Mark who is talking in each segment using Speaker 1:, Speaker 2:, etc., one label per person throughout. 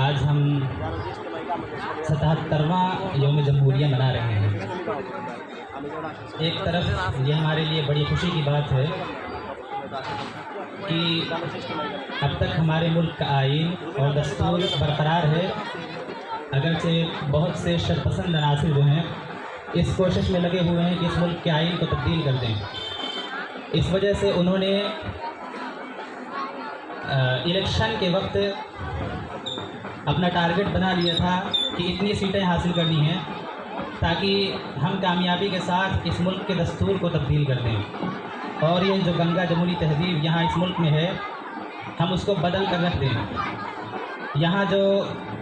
Speaker 1: आज हम 77वां यौम जमहूरिया मना रहे हैं। एक तरफ ये हमारे लिए बड़ी खुशी की बात है कि अब तक हमारे मुल्क का आईन और दस्तूर बरकरार है, अगरचे बहुत से शरपसंद अनासिर जो हैं इस कोशिश में लगे हुए हैं कि इस मुल्क के आईन को तब्दील कर दें। इस वजह से उन्होंने इलेक्शन के वक्त अपना टारगेट बना लिया था कि इतनी सीटें हासिल करनी हैं ताकि हम कामयाबी के साथ इस मुल्क के दस्तूर को तब्दील कर दें और ये जो गंगा जमुनी तहजीब यहाँ इस मुल्क में है हम उसको बदल कर रख दें। यहाँ जो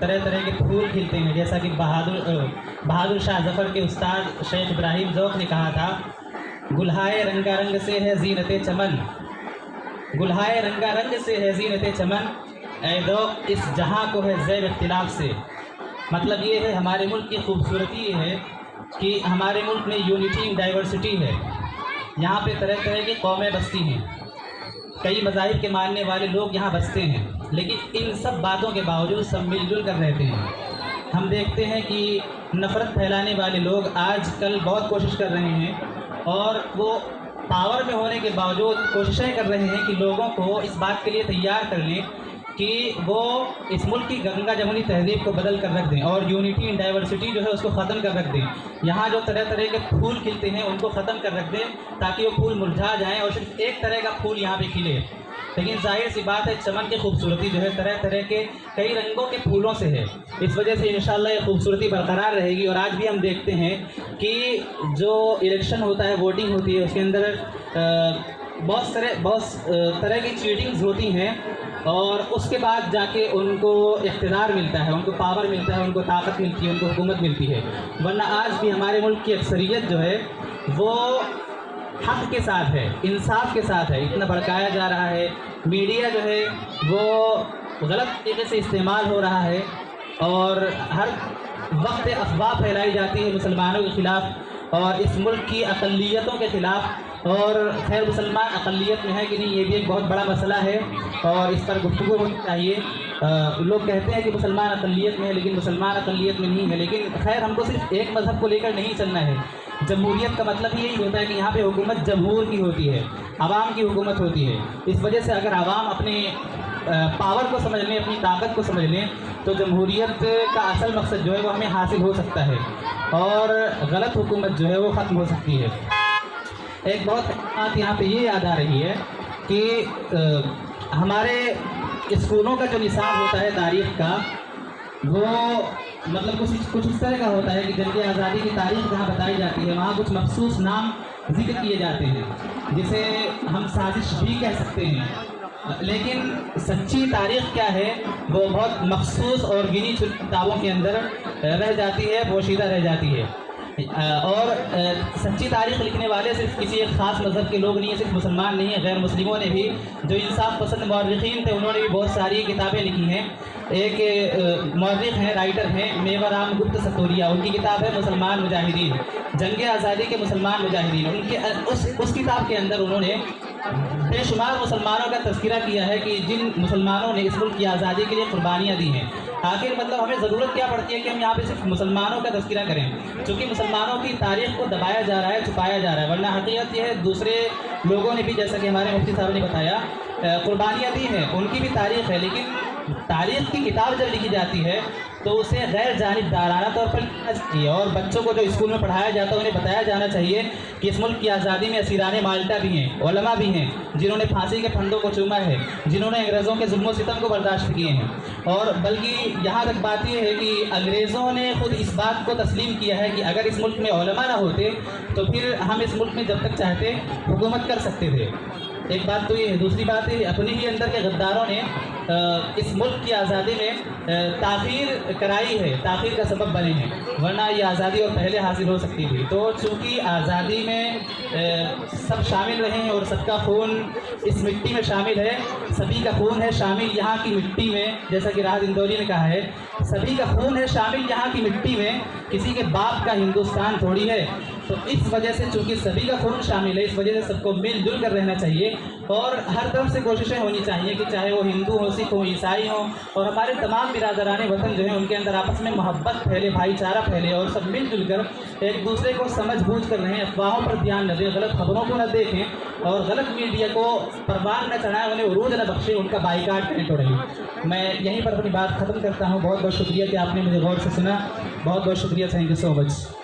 Speaker 1: तरह तरह के फूल खिलते हैं, जैसा कि बहादुर शाह ज़फ़र के उस्ताद शेख इब्राहिम ज़ौक़ ने कहा था, गुलहाए रंगारंग से है ज़ीनते चमन, गुलहाए रंगारंग से है ज़ीनते चमन, ऐ ज़ौक़ इस जहाँ को है ज़ैब इख्तिलाफ से। मतलब ये है हमारे मुल्क की खूबसूरती ये है कि हमारे मुल्क में यूनिटी इन डाइवर्सिटी है। यहाँ पे तरह तरह की कौमें बसती हैं, कई मज़ाहिब के मानने वाले लोग यहाँ बसते हैं, लेकिन इन सब बातों के बावजूद सब मिलजुल कर रहते हैं। हम देखते हैं कि नफ़रत फैलाने वाले लोग आजकल बहुत कोशिश कर रहे हैं और वो पावर में होने के बावजूद कोशिशें कर रहे हैं कि लोगों को इस बात के लिए तैयार कर लें कि वो इस मुल्क की गंगा जमुनी तहजीब को बदल कर रख दें और यूनिटी इन डाइवर्सिटी जो है उसको ख़त्म कर रख दें। यहाँ जो तरह तरह के फूल खिलते हैं उनको ख़त्म कर रख दें ताकि वो फूल मुरझा जाएं और सिर्फ एक तरह का फूल यहाँ पे खिले। लेकिन जाहिर सी बात है चमन की खूबसूरती जो है तरह तरह के कई रंगों के फूलों से है, इस वजह से इंशाअल्लाह ये खूबसूरती बरकरार रहेगी। और आज भी हम देखते हैं कि जो इलेक्शन होता है, वोटिंग होती है, उसके अंदर बहुत तरह की चीटिंग्स होती हैं और उसके बाद जाके उनको इक़्तिदार मिलता है, उनको पावर मिलता है, उनको ताकत मिलती है, उनको हुकूमत मिलती है। वरना आज भी हमारे मुल्क की अक्सरियत जो है वो हक़ के साथ है, इंसाफ के साथ है। इतना भड़काया जा रहा है, मीडिया जो है वो गलत तरीके से इस्तेमाल हो रहा है और हर वक्त अफवाह फैलाई जाती है मुसलमानों के ख़िलाफ़ और इस मुल्क की अक़लियतों के ख़िलाफ़। और खैर मुसलमान अक़लियत में है कि नहीं ये भी एक बहुत बड़ा मसला है और इस पर गुफ्तगू होनी चाहिए। लोग कहते हैं कि मुसलमान अक़लियत में है, लेकिन मुसलमान अक़लियत में नहीं है। लेकिन खैर हमको सिर्फ एक मज़हब को लेकर नहीं चलना है। जमहूरियत का मतलब यही होता है कि यहाँ पे हुकूमत जमहूर की होती है, आवाम की हुकूमत होती है। इस वजह से अगर आवाम अपने पावर को समझ लें, अपनी ताकत को समझ लें, तो जमहूरियत का असल मकसद जो है वो हमें हासिल हो सकता है और गलत हुकूमत जो है वो ख़त्म हो सकती है। एक बहुत बात यहाँ पे ये याद आ रही है कि हमारे स्कूलों का जो निसाब होता है तारीख़ का, वो मतलब कुछ इस तरह का होता है कि जंग आज़ादी की तारीख़ जहाँ बताई जाती है वहाँ कुछ मखसूस नाम जिक्र किए जाते हैं, जिसे हम साजिश भी कह सकते हैं। लेकिन सच्ची तारीख़ क्या है वो बहुत मखसूस और गिनी चुनी किताबों के अंदर रह जाती है, पोशीदा रह जाती है। और सच्ची तारीख़ लिखने वाले सिर्फ किसी एक ख़ास मज़हब के लोग नहीं हैं, सिर्फ मुसलमान नहीं है, गैर मुस्लिमों ने भी जो इंसाफ पसंद मौर्रिख़ीन थे उन्होंने भी बहुत सारी किताबें लिखी हैं। एक मौर्रिख़ हैं, राइटर हैं मेवाराम गुप्त सतोरिया, उनकी किताब है मुसलमान मुजाहिदीन, जंग आज़ादी के मुसलमान मुजाहिदीन। उनके उस किताब के अंदर उन्होंने बेशुमार मुसलमानों का तज़किरा किया है कि जिन मुसलमानों ने इस मुल्क की आज़ादी के लिए कुर्बानियाँ दी हैं। आखिर मतलब हमें ज़रूरत क्या पड़ती है कि हम यहाँ पे सिर्फ मुसलमानों का तज़किरा करें, क्योंकि मुसलमानों की तारीख़ को दबाया जा रहा है, छुपाया जा रहा है। वरना हकीकत यह है दूसरे लोगों ने भी, जैसा कि हमारे मुफ्ती साहब ने बताया, कुर्बानियाँ दी हैं, उनकी भी तारीख़ है। लेकिन तारीख़ की किताब जब लिखी जाती है तो उसे गैर जानिबदाराना तौर पर लिखना चाहिए और बच्चों को जो स्कूल में पढ़ाया जाता है उन्हें बताया जाना चाहिए कि इस मुल्क की आज़ादी में असीराने माल्टा भी हैं, उलमा भी हैं जिन्होंने फांसी के फंदों को चूमा है, जिन्होंने अंग्रेज़ों के जुल्म सितम को बर्दाश्त किए हैं। और बल्कि यहाँ तक बात यह है कि अंग्रेज़ों ने खुद इस बात को तस्लीम किया है कि अगर इस मुल्क में उलमा ना होते तो फिर हम इस मुल्क में जब तक चाहते हुकूमत कर सकते थे। एक बात तो ये है। दूसरी बात है अपने ही अंदर के गद्दारों ने इस मुल्क की आज़ादी में ताख़ीर कराई है, ताख़ीर का सबब बने हैं, वरना ये आज़ादी और पहले हासिल हो सकती थी। तो चूँकि आज़ादी में सब शामिल रहे हैं और सबका खून इस मिट्टी में शामिल है, सभी का खून है शामिल यहाँ की मिट्टी में, जैसा कि राहत इंदौरी ने कहा है, सभी का खून है शामिल यहाँ की मिट्टी में, किसी के बाप का हिंदुस्तान थोड़ी है। तो इस वजह से चूँकि सभी का खून शामिल है, इस वजह से सबको मिलजुल कर रहना चाहिए और हर तरफ से कोशिशें होनी चाहिए कि चाहे वो हिंदू हो, سکھ ہوں، عیسائی ہوں، اور ہمارے تمام برادران وطن جو ہیں ان کے اندر آپس میں محبت پھیلے، بھائی چارہ پھیلے، اور سب مل جل کر ایک دوسرے کو سمجھ بوجھ کر رہیں، افواہوں پر دھیان نہ دیں، غلط خبروں کو نہ دیکھیں، اور غلط میڈیا کو پروان نہ چڑھائیں، انہیں عروج نہ بخشیں، ان کا بائیکاٹ کریں توڑیں۔ میں یہیں پر اپنی بات ختم کرتا ہوں۔ بہت بہت شکریہ کہ آپ نے مجھے غور سے سنا۔ بہت بہت شکریہ، تھینک یو سو مچ۔